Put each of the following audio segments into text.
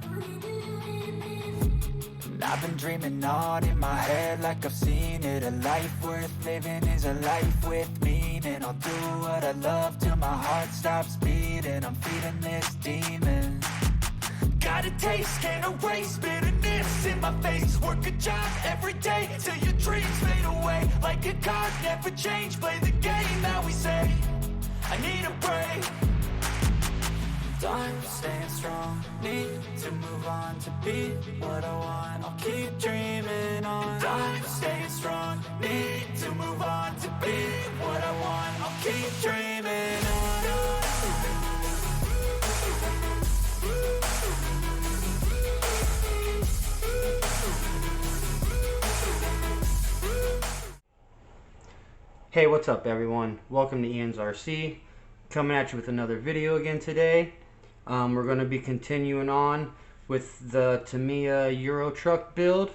And I've been dreaming on in my head like I've seen it. A life worth living is a life with meaning. I'll do what I love till my heart stops beating. I'm feeding this demon. Got a taste, can't erase bitterness in my face. Work a job every day till your dreams fade away. Like a card, never change, play the game that we say. I need a break. I'm staying strong, need to move on to be what I want. I'll keep dreaming on. I'm staying strong, need to move on to be what I want. I'll keep dreaming on. Hey, what's up everyone? Welcome to Ian's RC. Coming at you with another video again today. We're going to be continuing on with the Tamiya Euro truck build.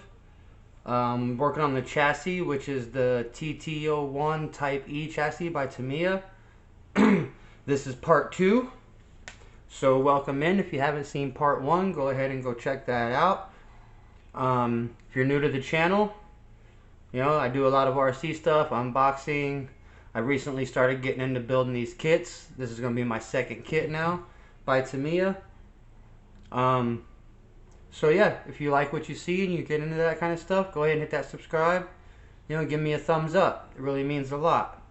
Working on the chassis, which is the TT01 Type E chassis by Tamiya. This is part 2. So welcome in. If you haven't seen part 1, go ahead and go check that out. If you're new to the channel, you know, I do a lot of RC stuff, unboxing. I recently started getting into building these kits. This is going to be my second kit now by Tamiya. So yeah, if you like what you see and you get into that kind of stuff, go ahead and hit that subscribe. You know, give me a thumbs up. It really means a lot.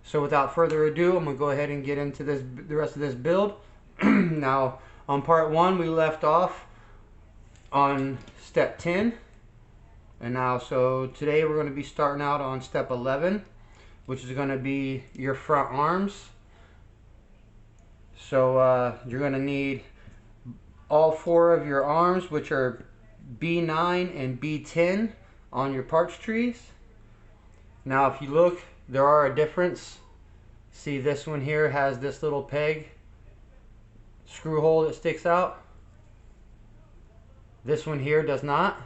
So without further ado, I'm going to go ahead and get into the rest of this build. Now, on part 1, we left off on step 10. And now, so today we're going to be starting out on step 11, which is going to be your front arms. So you're going to need all 4 of your arms, which are B9 and B10 on your parts trees. Now if you look, there are a difference. See, this one here has this little peg screw hole that sticks out. This one here does not.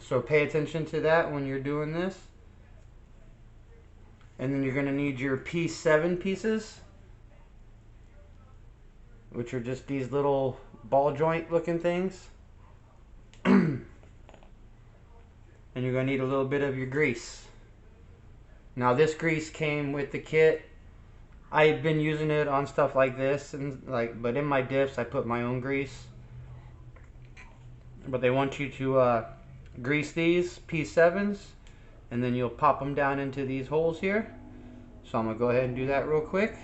So pay attention to that when you're doing this. And then you're going to need your P7 pieces, which are just these little ball joint looking things. And you're going to need a little bit of your grease. Now this grease came with the kit. I've been using it on stuff like this, and but in my diffs I put my own grease. But they want you to grease these P7s, and then you'll pop them down into these holes here. So I'm going to go ahead and do that real quick.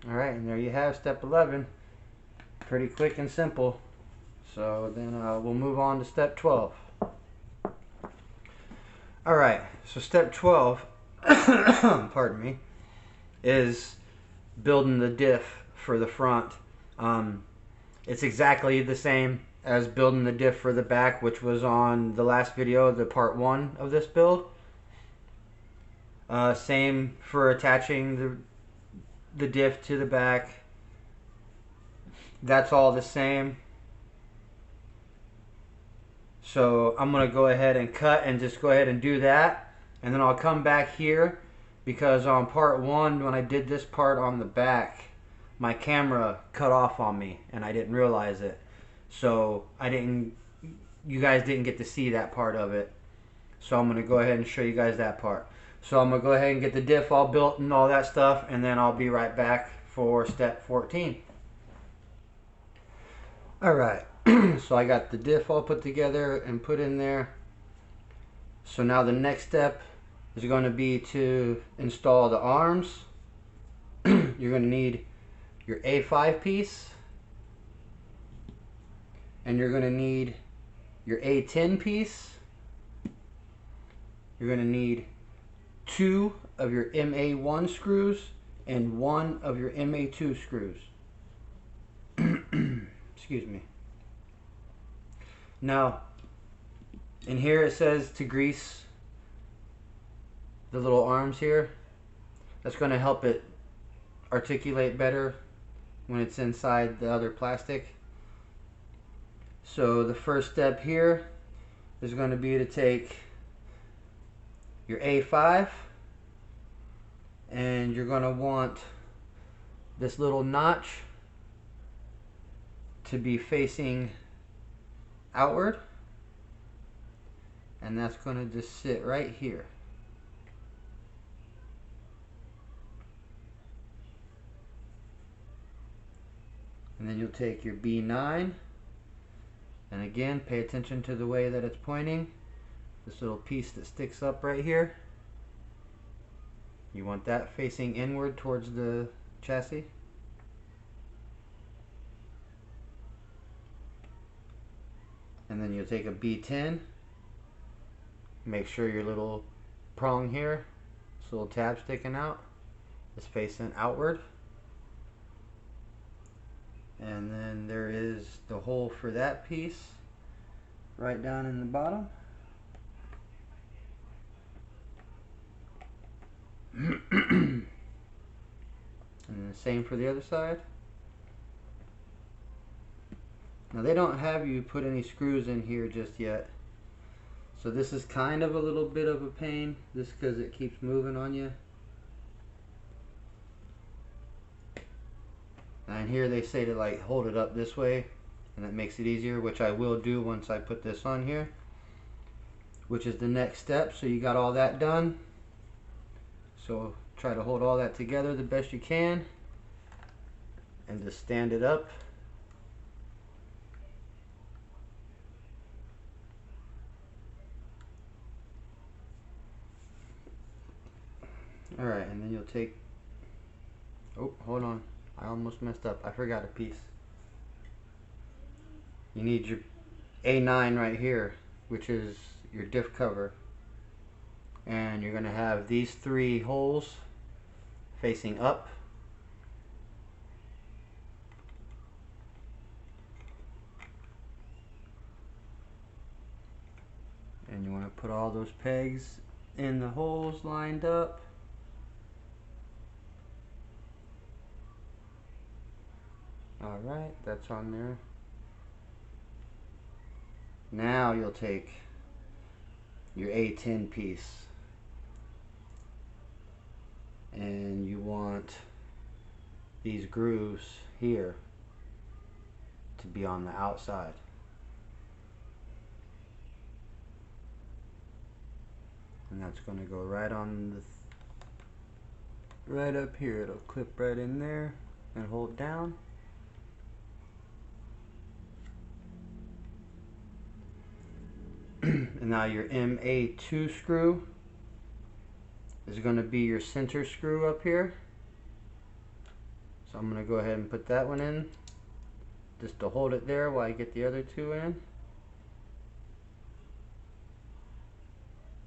Alright, and there you have step 11. Pretty quick and simple. So then we'll move on to step 12. Alright, so step 12, pardon me, is building the diff for the front. It's exactly the same as building the diff for the back, which was on the last video, the part 1 of this build. Same for attaching the diff to the back. That's all the same. So I'm going to go ahead and cut and just go ahead and do that. And then I'll come back here, because on part 1, when I did this part on the back, my camera cut off on me and I didn't realize it. So you guys didn't get to see that part of it. So I'm going to go ahead and show you guys that part. So I'm going to go ahead and get the diff all built and all that stuff, and then I'll be right back for step 14. Alright, so I got the diff all put together and put in there. So now the next step is going to be to install the arms. You're going to need your A5 piece, and you're going to need your A10 piece. You're going to need 2 of your MA1 screws and 1 of your MA2 screws. Excuse me. Now, in here it says to grease the little arms here. That's going to help it articulate better when it's inside the other plastic. So the first step here is going to be to take your A5 and you're going to want this little notch to be facing outward, and that's going to just sit right here. And then you'll take your B9, and again pay attention to the way that it's pointing. This little piece that sticks up right here, you want that facing inward towards the chassis. And then you'll take a B10, make sure your little prong here, this little tab sticking out, is facing outward. And then there is the hole for that piece right down in the bottom. And the same for the other side. Now they don't have you put any screws in here just yet, so this is kind of a little bit of a pain just because it keeps moving on you. And here they say to like hold it up this way, and that makes it easier, which I will do once I put this on here, which is the next step. So you got all that done, so try to hold all that together the best you can and just stand it up. Alright, and then you'll take, oh hold on, I almost messed up, I forgot a piece. You need your A9 right here, which is your diff cover, and you're going to have these 3 holes facing up. And you want to put all those pegs in the holes lined up. Alright, that's on there. Now you'll take your A10 piece and you want these grooves here to be on the outside. And that's going to go right on the right up here. It'll clip right in there and hold down. And now your MA2 screw is going to be your center screw up here. So I'm going to go ahead and put that one in just to hold it there while I get the other 2 in.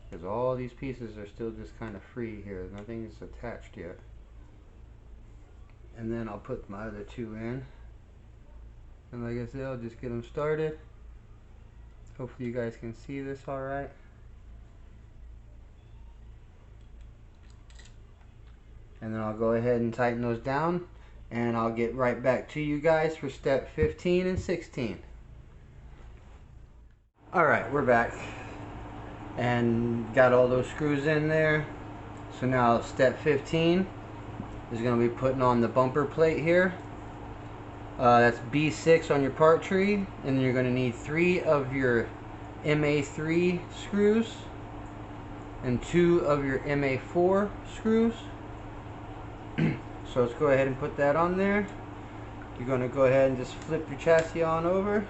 Because all these pieces are still just kind of free here. Nothing is attached yet. And then I'll put my other 2 in. And like I said, I'll just get them started. Hopefully you guys can see this alright. And then I'll go ahead and tighten those down, and I'll get right back to you guys for step 15 and 16. Alright, we're back and got all those screws in there. So now step 15 is going to be putting on the bumper plate here. That's B6 on your part tree, and then you're going to need 3 of your MA3 screws and 2 of your MA4 screws. So let's go ahead and put that on there. You're going to go ahead and just flip your chassis on over,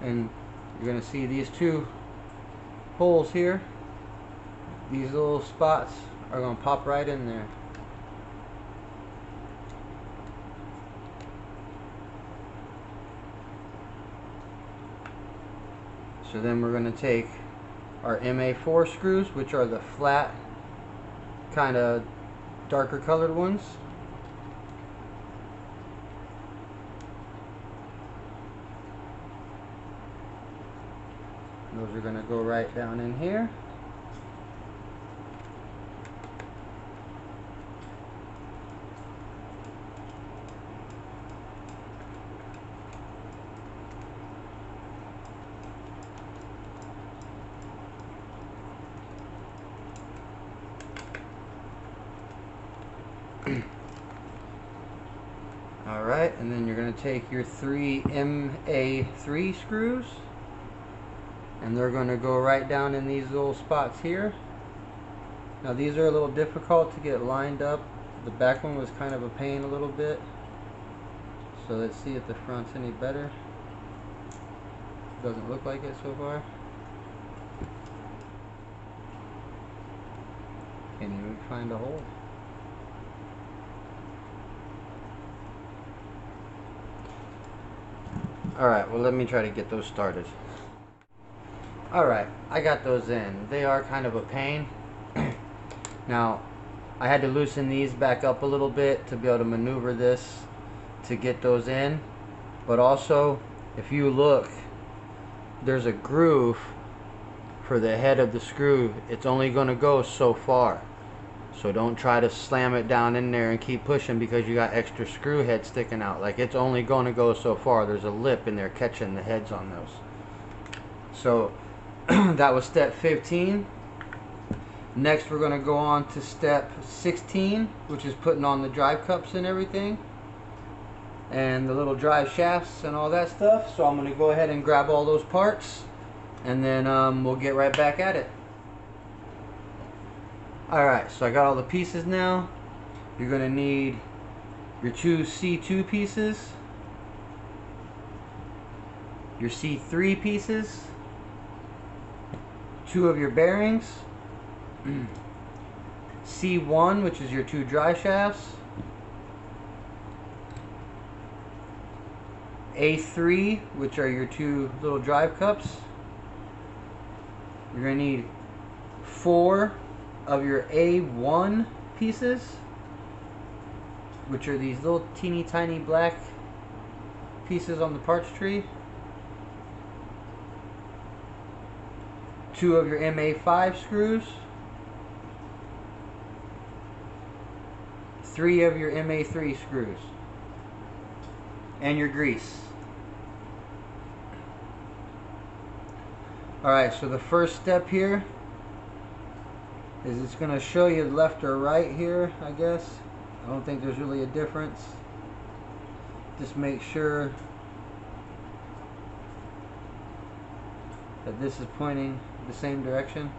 and you're going to see these 2 holes here. These little spots are going to pop right in there. So then we're going to take our MA4 screws, which are the flat, kind of darker colored ones. Those are going to go right down in here. Alright, and then you're going to take your 3 MA3 screws, and they're going to go right down in these little spots here. Now these are a little difficult to get lined up. The back one was kind of a pain a little bit. So let's see if the front's any better. Doesn't look like it so far. Can't even find a hole. Alright, well, let me try to get those started. Alright, I got those in. They are kind of a pain. Now, I had to loosen these back up a little bit to be able to maneuver this to get those in. But also, if you look, there's a groove for the head of the screw. It's only going to go so far. So don't try to slam it down in there and keep pushing because you got extra screw head sticking out. Like, it's only going to go so far. There's a lip in there catching the heads on those. So that was step 15. Next we're going to go on to step 16, which is putting on the drive cups and everything, and the little drive shafts and all that stuff. So I'm going to go ahead and grab all those parts, and then we'll get right back at it. Alright, so I got all the pieces now. You're going to need your 2 C2 pieces, your C3 pieces, 2 of your bearings, C1, which is your 2 drive shafts, A3, which are your 2 little drive cups. You're going to need 4 of your A1 pieces, which are these little teeny tiny black pieces on the parts tree. 2 of your MA5 screws. 3 of your MA3 screws. And your grease. Alright, so the first step here is it's going to show you left or right here, I guess. I don't think there's really a difference. Just make sure that this is pointing the same direction.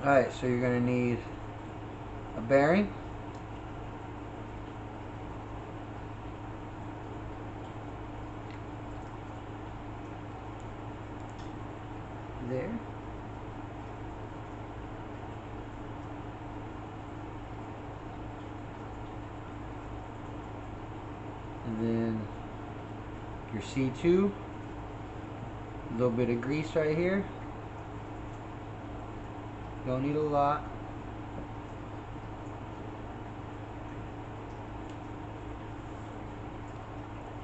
Alright, so you're going to need a bearing, there, and then your C2, a little bit of grease right here. Don't need a lot.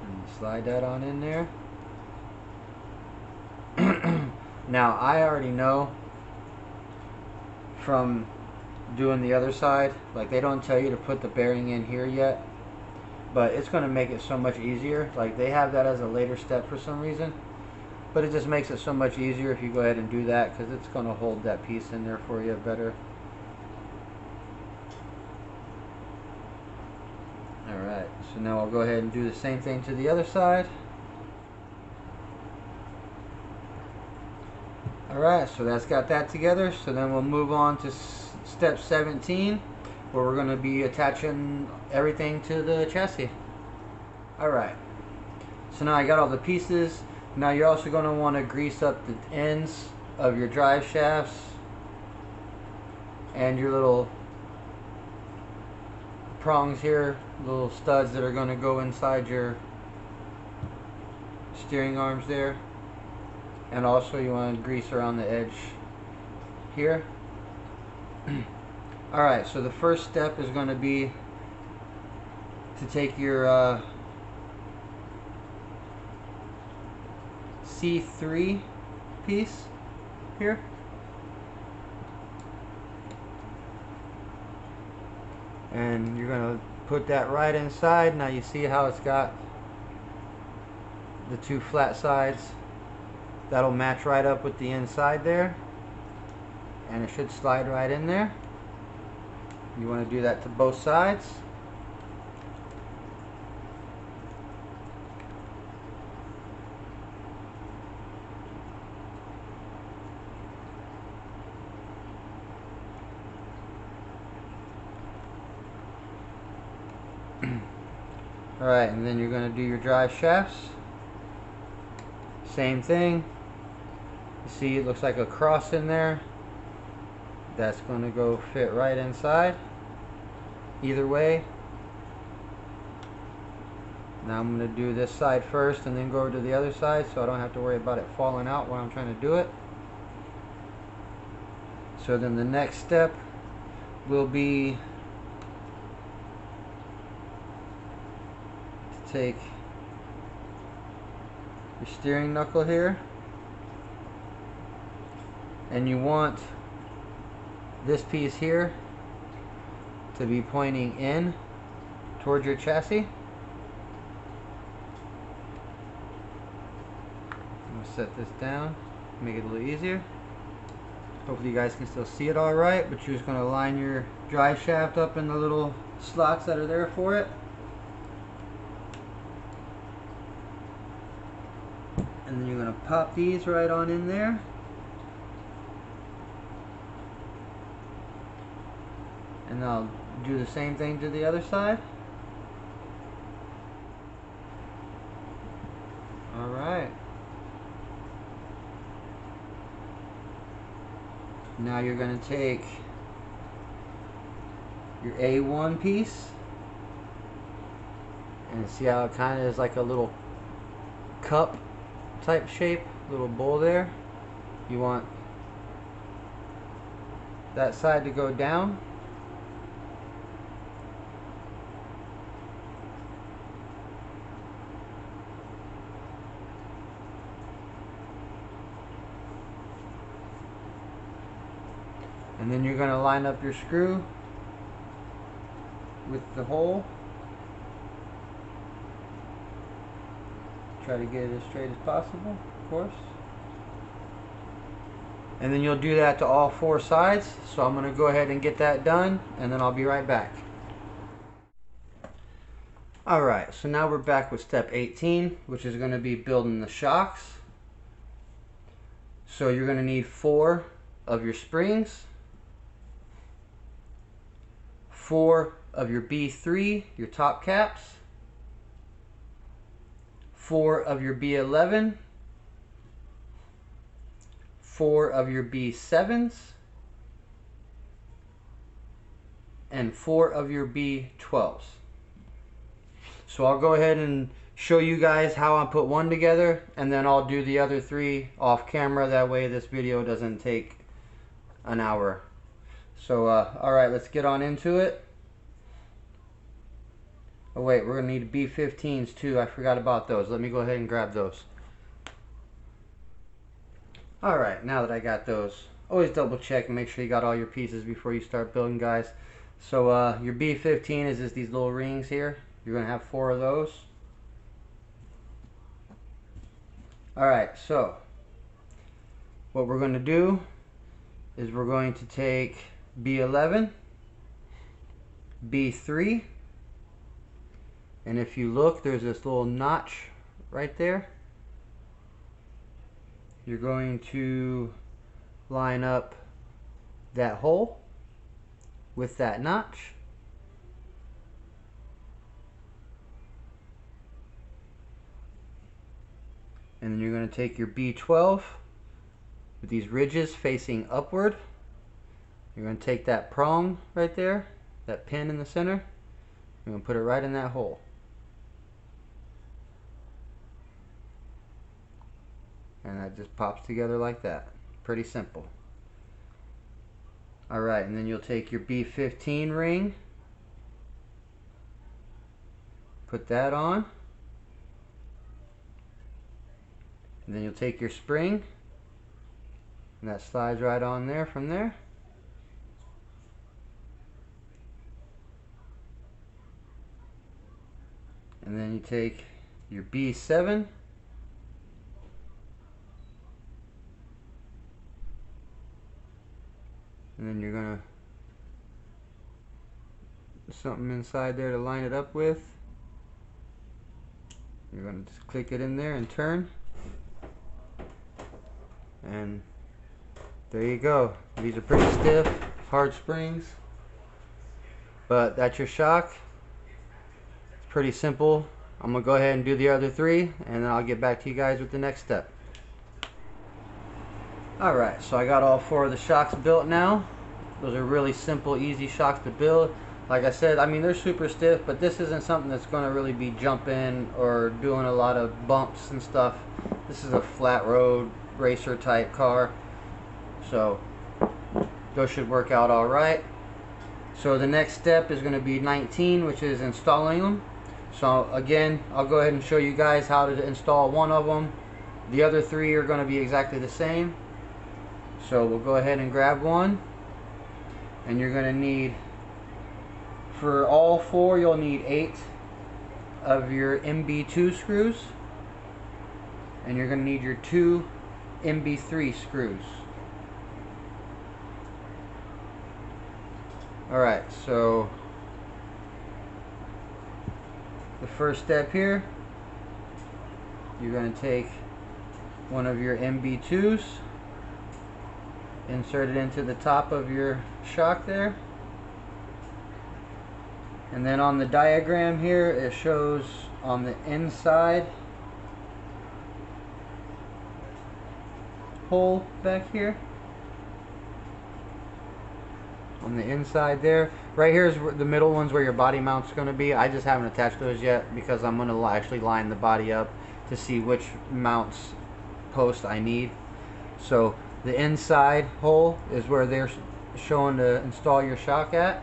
And slide that on in there. Now, I already know from doing the other side, like, they don't tell you to put the bearing in here yet, but it's going to make it so much easier. Like, they have that as a later step for some reason, but it just makes it so much easier if you go ahead and do that, because it's going to hold that piece in there for you better. Alright, so now I'll go ahead and do the same thing to the other side. Alright, so that's got that together. So then we'll move on to step 17, where we're going to be attaching everything to the chassis. Alright, so now I got all the pieces. Now you're also going to want to grease up the ends of your drive shafts and your little prongs here, little studs that are going to go inside your steering arms there. And also you want to grease around the edge here. Alright, so the first step is going to be to take your C3 piece here. And you're going to put that right inside. Now you see how it's got the 2 flat sides. That'll match right up with the inside there. and it should slide right in there. You want to do that to both sides. Alright, and then you're going to do your drive shafts. Same thing. You see it looks like a cross in there. That's going to go fit right inside. Either way. Now I'm going to do this side first and then go over to the other side so I don't have to worry about it falling out while I'm trying to do it. So then the next step will be to take your steering knuckle here, and you want this piece here to be pointing in towards your chassis. I'm going to set this down, make it a little easier. Hopefully you guys can still see it all right, but you're just going to line your drive shaft up in the little slots that are there for it. And then you're going to pop these right on in there. And I'll do the same thing to the other side. Alright. Now you're going to take your A1 piece and see how it kind of is like a little cup type shape, little bowl there. You want that side to go down. And then you're going to line up your screw with the hole. Try to get it as straight as possible, of course. And then you'll do that to all four sides. So I'm going to go ahead and get that done, and then I'll be right back. Alright, so now we're back with step 18, which is going to be building the shocks. So you're going to need 4 of your springs, 4 of your B3, your top caps, 4 of your B11, 4 of your B7s, and 4 of your B12s. So I'll go ahead and show you guys how I put one together, and then I'll do the other 3 off camera. That way this video doesn't take an hour. So alright, let's get on into it. Oh wait, we're going to need B15s too. I forgot about those. Let me go ahead and grab those. Alright, now that I got those, always double check and make sure you got all your pieces before you start building, guys. So your B15 is just these little rings here. You're going to have 4 of those. Alright, so what we're going to do is we're going to take B11, B3, and if you look, there's this little notch right there. You're going to line up that hole with that notch. And then you're going to take your B12 with these ridges facing upward. You're going to take that prong right there, that pin in the center. You're going to put it right in that hole. And that just pops together like that. Pretty simple. Alright, and then you'll take your B15 ring, put that on, and then you'll take your spring, and that slides right on there from there. And then you take your B7, and then you're gonna something inside there to line it up with. You're gonna just click it in there and turn, and there you go. These are pretty stiff, hard springs, but that's your shock. It's pretty simple. I'm gonna go ahead and do the other three, and then I'll get back to you guys with the next step. Alright, so I got all four of the shocks built now. Those are really simple, easy shocks to build. Like I said, I mean, they're super stiff, but this isn't something that's going to really be jumping or doing a lot of bumps and stuff. This is a flat road racer type car, so those should work out all right. So the next step is going to be 19, which is installing them. So again, I'll go ahead and show you guys how to install one of them. The other three are going to be exactly the same. So we'll go ahead and grab one, and you're going to need, for all four, you'll need 8 of your MB2 screws, and you're going to need your 2 MB3 screws. Alright, so the first step here, you're going to take one of your MB2s, insert it into the top of your shock there, and then on the diagram here it shows on the inside hole back here, on the inside there. Right here is the middle one's where your body mount's going to be. I just haven't attached those yet because I'm going to actually line the body up to see which mounts post I need. So the inside hole is where they're showing to install your shock at.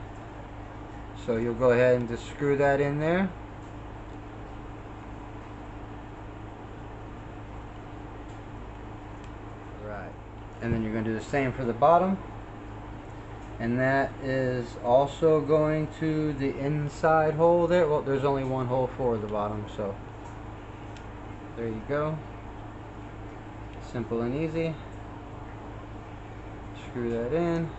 So you'll go ahead and just screw that in there. Right. And then you're going to do the same for the bottom. And that is also going to the inside hole there. Well, there's only one hole for the bottom, so there you go. Simple and easy. Screw that in.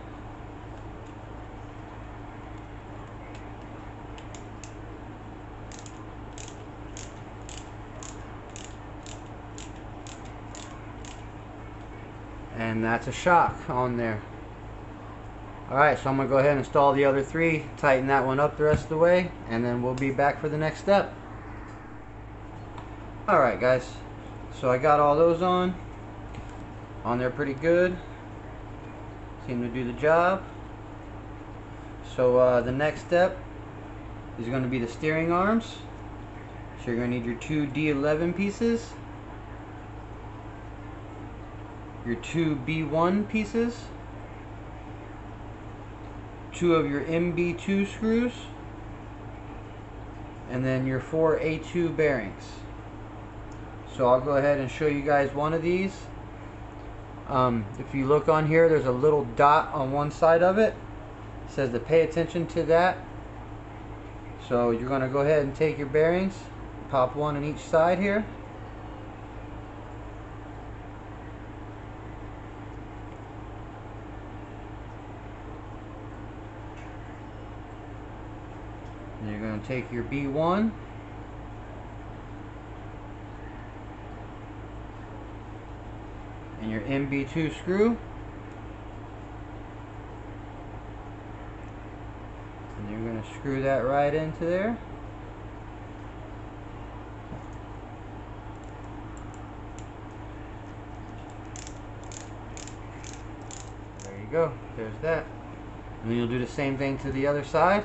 And that's a shock on there. Alright, so I'm going to go ahead and install the other three, tighten that one up the rest of the way, and then we'll be back for the next step. Alright guys, so I got all those on there pretty good. Seem to do the job. So the next step is going to be the steering arms. So you're going to need your 2 D11 pieces, your 2 B1 pieces, 2 of your MB2 screws, and then your 4 A2 bearings. So I'll go ahead and show you guys one of these. If you look on here, there's a little dot on one side of it. It says to pay attention to that. So you're going to go ahead and take your bearings, pop one on each side here. And you're going to take your B1, and your MB2 screw, and you're going to screw that right into there. There you go, there's that. And then you'll do the same thing to the other side.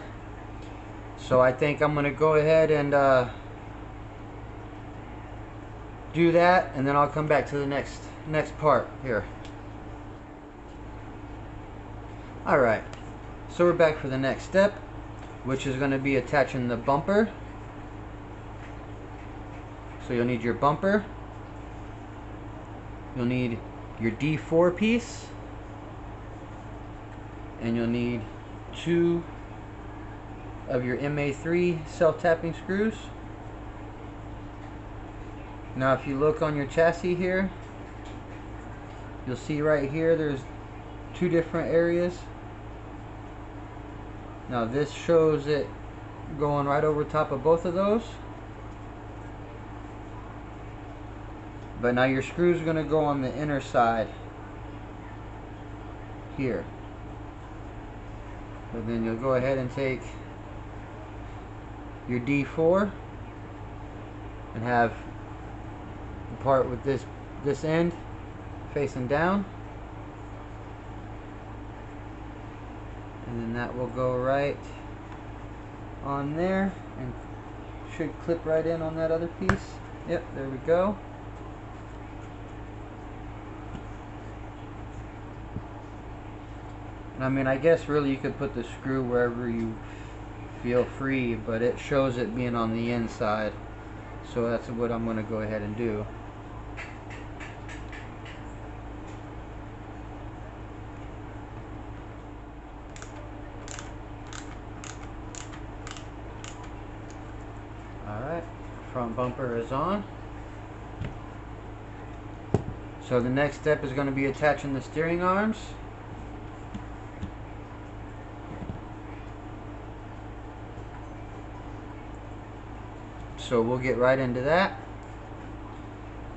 So I think I'm going to go ahead and do that, and then I'll come back to the next part here. Alright, so we're back for the next step, which is going to be attaching the bumper. So you'll need your bumper, you'll need your D4 piece, and you'll need 2 of your MA3 self-tapping screws. Now if you look on your chassis here, you'll see right here there's 2 different areas Now this shows it going right over top of both of those. But now your screws are going to go on the inner side here. So then you'll go ahead and take your D4 and have the part with this end facing down. And then that will go right on there and should clip right in on that other piece. Yep, there we go. I mean, I guess really you could put the screw wherever you feel free, but it shows it being on the inside. So that's what I'm going to go ahead and do. Alright, front bumper is on. So the next step is going to be attaching the steering arms. So we'll get right into that.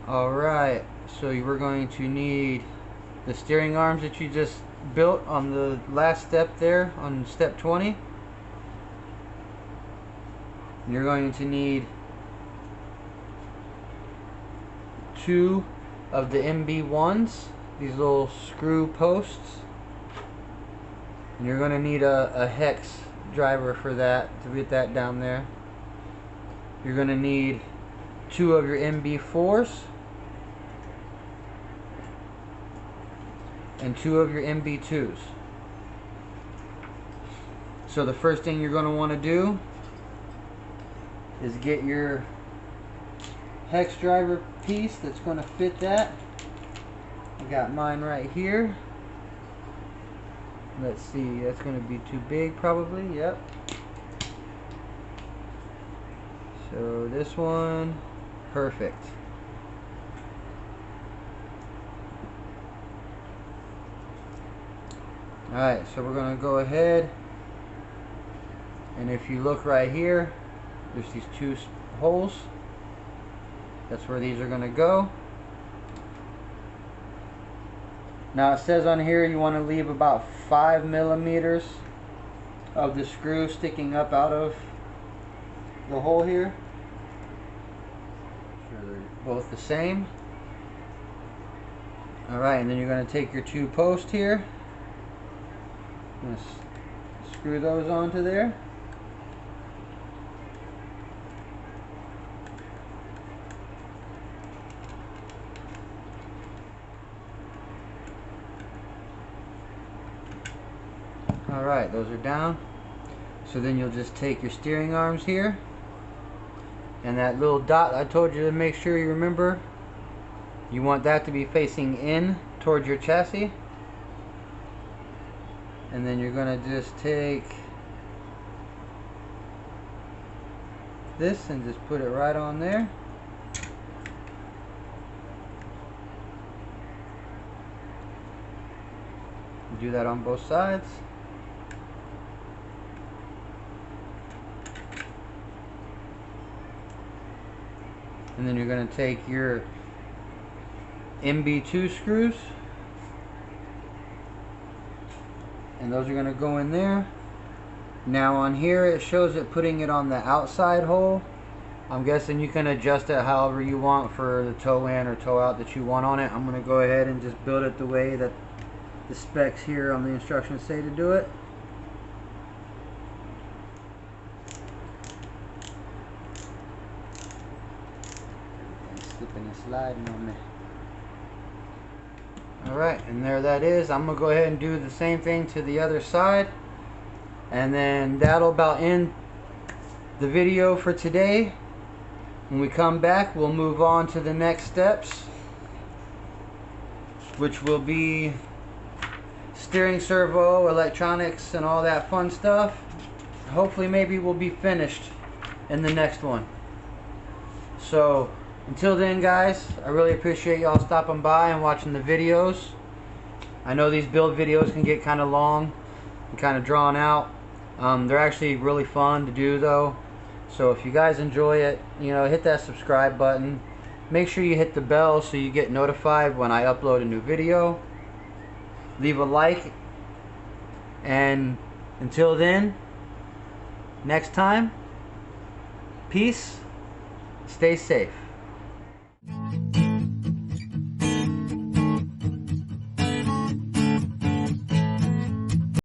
Alright, so we're going to need the steering arms that you just built on the last step there, on step 20. You're going to need 2 of the MB1s, these little screw posts. And you're going to need a hex driver for that, to get that down there. You're going to need 2 of your MB4s and 2 of your MB2s. So the first thing you're going to want to do is get your hex driver piece that's going to fit that. I got mine right here. Let's see, that's going to be too big probably. Yep. So this one, perfect. Alright, so we're going to go ahead, and if you look right here, there's these 2 holes. That's where these are going to go. Now it says on here you want to leave about 5 millimeters of the screw sticking up out of the hole here. Sure they're both the same. Alright, and then you're going to take your 2 posts here. I'm going to screw those onto there. Alright, those are down. So then you'll just take your steering arms here, and that little dot I told you to make sure you remember, you want that to be facing in towards your chassis. And then you're going to just take this and just put it right on there. Do that on both sides. And then you're going to take your MB2 screws, and those are going to go in there. Now on here it shows it putting it on the outside hole. I'm guessing you can adjust it however you want for the toe in or toe out that you want on it. I'm going to go ahead and just build it the way that the specs here on the instructions say to do it. Slipping and sliding on me. Alright, and there that is. I'm going to go ahead and do the same thing to the other side. And then that'll about end the video for today. When we come back, we'll move on to the next steps, which will be steering servo, electronics, and all that fun stuff. Hopefully maybe we'll be finished in the next one. So until then, guys, I really appreciate y'all stopping by and watching the videos. I know these build videos can get kind of long and kind of drawn out, They're actually really fun to do though. So if you guys enjoy it, you know, hit that subscribe button. Make sure you hit the bell so you get notified when I upload a new video. Leave a like. And until then, next time, peace, stay safe.